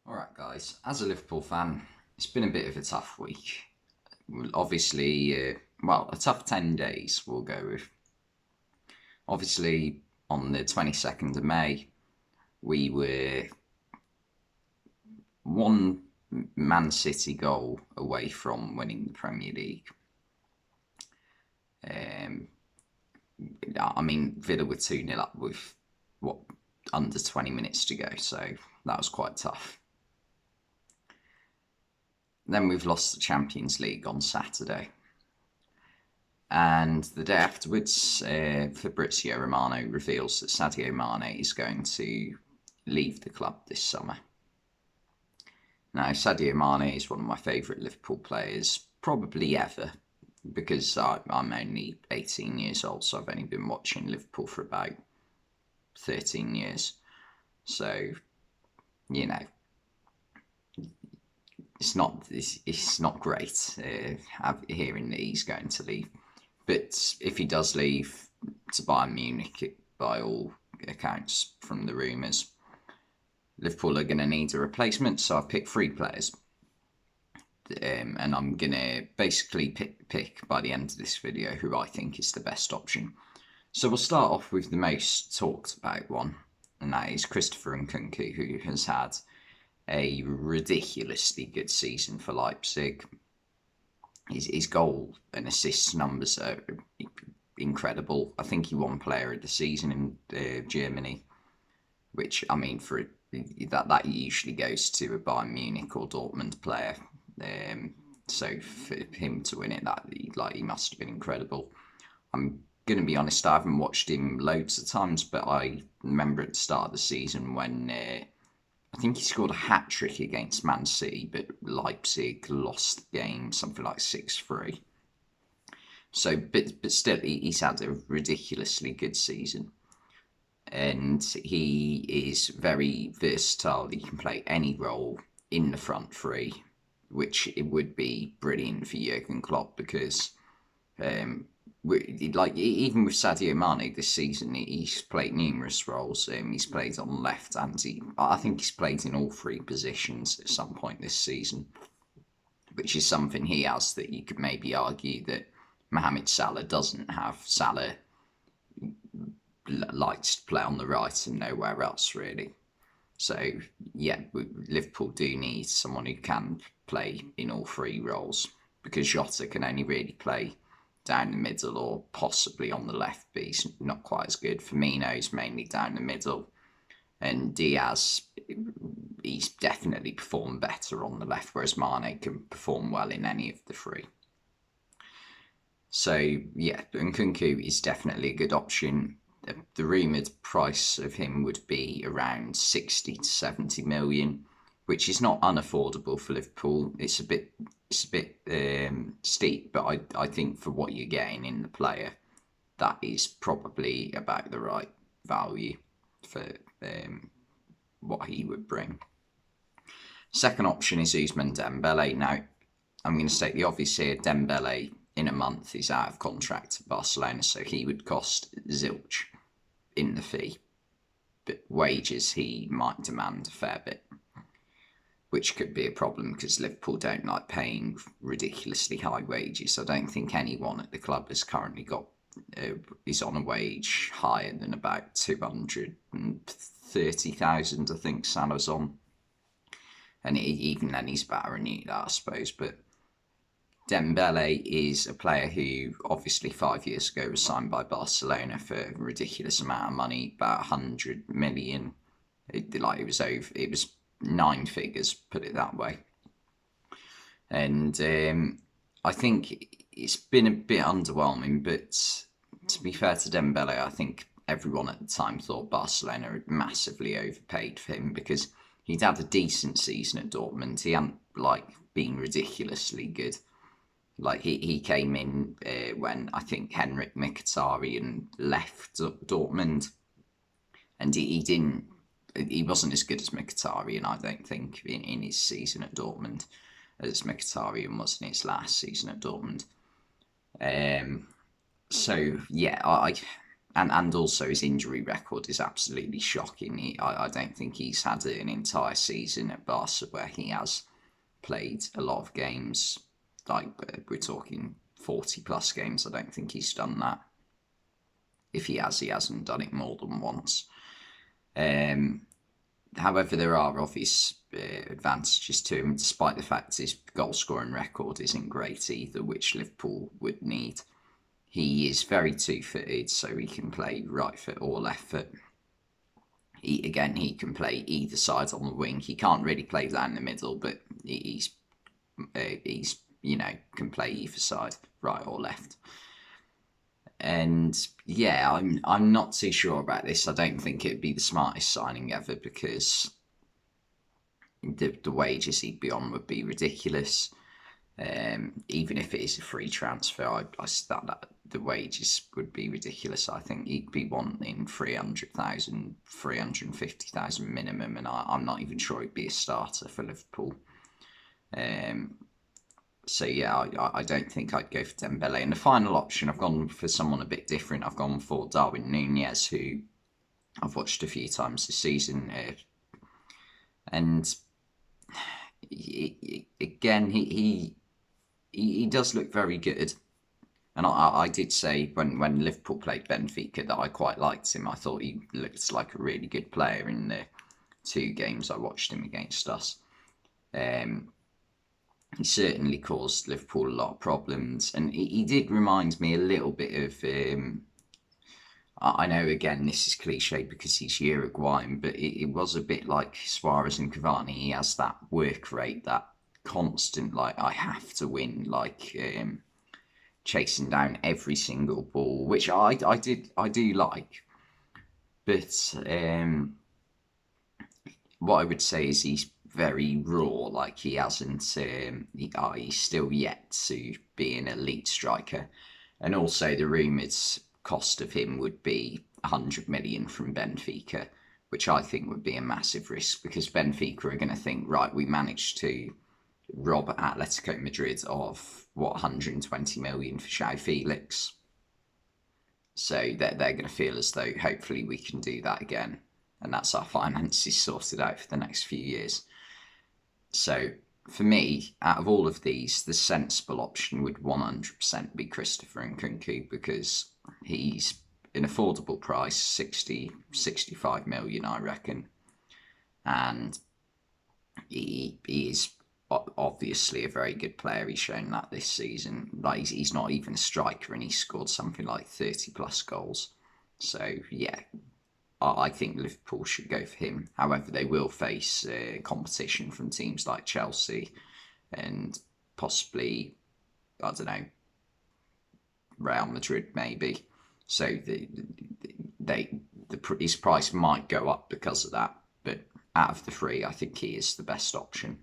Alright guys, as a Liverpool fan, it's been a bit of a tough week. Obviously, a tough 10 days we'll go with. Obviously, on the 22nd of May, we were one Man City goal away from winning the Premier League. Villa were 2-0 up with, under 20 minutes to go, so that was quite tough. Then we've lost the Champions League on Saturday. And the day afterwards, Fabrizio Romano reveals that Sadio Mane is going to leave the club this summer. Now, Sadio Mane is one of my favourite Liverpool players, probably ever, because I'm only 18 years old, so I've only been watching Liverpool for about 13 years. So, you know, it's not great hearing that he's going to leave. But if he does leave to Bayern Munich, by all accounts from the rumours, Liverpool are going to need a replacement. So I've picked 3 players. And I'm going to basically pick by the end of this video who I think is the best option. So we'll start off with the most talked about one, and that is Christopher Nkunku, who has had a ridiculously good season for Leipzig. His goal and assist numbers are incredible. I think he won Player of the Season in Germany, which, I mean, for that usually goes to a Bayern Munich or Dortmund player. So for him to win it, he must have been incredible. I'm going to be honest, I haven't watched him loads of times, but I remember at the start of the season when I think he scored a hat-trick against Man City, but Leipzig lost the game something like 6-3. So, but still, he's had a ridiculously good season. And he is very versatile. He can play any role in the front three, which it would be brilliant for Jurgen Klopp because even with Sadio Mane this season, he's played numerous roles. He's played on left, and I think he's played in all 3 positions at some point this season, which is something he has that you could maybe argue that Mohamed Salah doesn't have. Salah likes to play on the right and nowhere else really. So yeah, Liverpool do need someone who can play in all 3 roles because Jota can only really play down the middle or possibly on the left, but he's not quite as good. Firmino's mainly down the middle, and Diaz, he's definitely performed better on the left, whereas Mane can perform well in any of the 3. So yeah, Nkunku is definitely a good option. The rumoured price of him would be around 60 to 70 million, which is not unaffordable for Liverpool. It's a bit steep, but I think for what you're getting in the player, that is probably about the right value for what he would bring. Second option is Ousmane Dembele. Now, I'm going to state the obvious here. Dembele in a month is out of contract at Barcelona, so he would cost zilch in the fee, but wages he might demand a fair bit, which could be a problem because Liverpool don't like paying ridiculously high wages. I don't think anyone at the club has currently got is on a wage higher than about 230,000. I think Salah's on, and even then he's better than that, I suppose. But Dembele is a player who obviously 5 years ago was signed by Barcelona for a ridiculous amount of money, about 100 million. It was 9 figures, put it that way. And I think it's been a bit underwhelming, but to be fair to Dembele, I think everyone at the time thought Barcelona had massively overpaid for him because he'd had a decent season at Dortmund. He hadn't been ridiculously good. He came in when I think Henrik Mkhitaryan left Dortmund, and he wasn't as good as Mkhitaryan, I don't think, in his season at Dortmund as Mkhitaryan was in his last season at Dortmund. So yeah, and also his injury record is absolutely shocking. I don't think he's had an entire season at Barca where he has played a lot of games. Like, we're talking 40 plus games. I don't think he's done that. If he has, he hasn't done it more than once. However, there are obvious advantages to him, despite the fact his goal scoring record isn't great either, which Liverpool would need. He is very two-footed, so he can play right foot or left foot. He can play either side on the wing. He can't really play down the middle, but he's can play either side, right or left. And yeah, I'm not too sure about this. I don't think it'd be the smartest signing ever, because the wages he'd be on would be ridiculous. Even if it is a free transfer, I that the wages would be ridiculous. I think he'd be wanting 300,000, 350,000 minimum, and I'm not even sure he'd be a starter for Liverpool. So yeah, I don't think I'd go for Dembele. And the final option, I've gone for someone a bit different. I've gone for Darwin Núñez, who I've watched a few times this season, and he does look very good. And I did say when Liverpool played Benfica that I quite liked him. I thought he looked like a really good player in the 2 games I watched him against us. He certainly caused Liverpool a lot of problems, and he did remind me a little bit of. I know, again, this is cliche because he's Uruguayan, but it was a bit like Suarez and Cavani. He has that work rate, that constant, like, I have to win, like, chasing down every single ball, which I do like. But what I would say is he's very raw. Like, he hasn't, he's still yet to be an elite striker. And also the rumoured cost of him would be 100 million from Benfica, which I think would be a massive risk, because Benfica are going to think, right, we managed to rob Atletico Madrid of 120 million for João Felix. So they're going to feel as though hopefully we can do that again, and that's our finances sorted out for the next few years. So for me, out of all of these, the sensible option would 100% be Christopher Nkunku, because he's an affordable price, 65 million, I reckon. And he is obviously a very good player. He's shown that this season. Like, he's not even a striker, and he's scored something like 30 plus goals. So yeah, I think Liverpool should go for him. However, they will face competition from teams like Chelsea and possibly, I don't know, Real Madrid maybe. So his price might go up because of that. But out of the 3, I think he is the best option.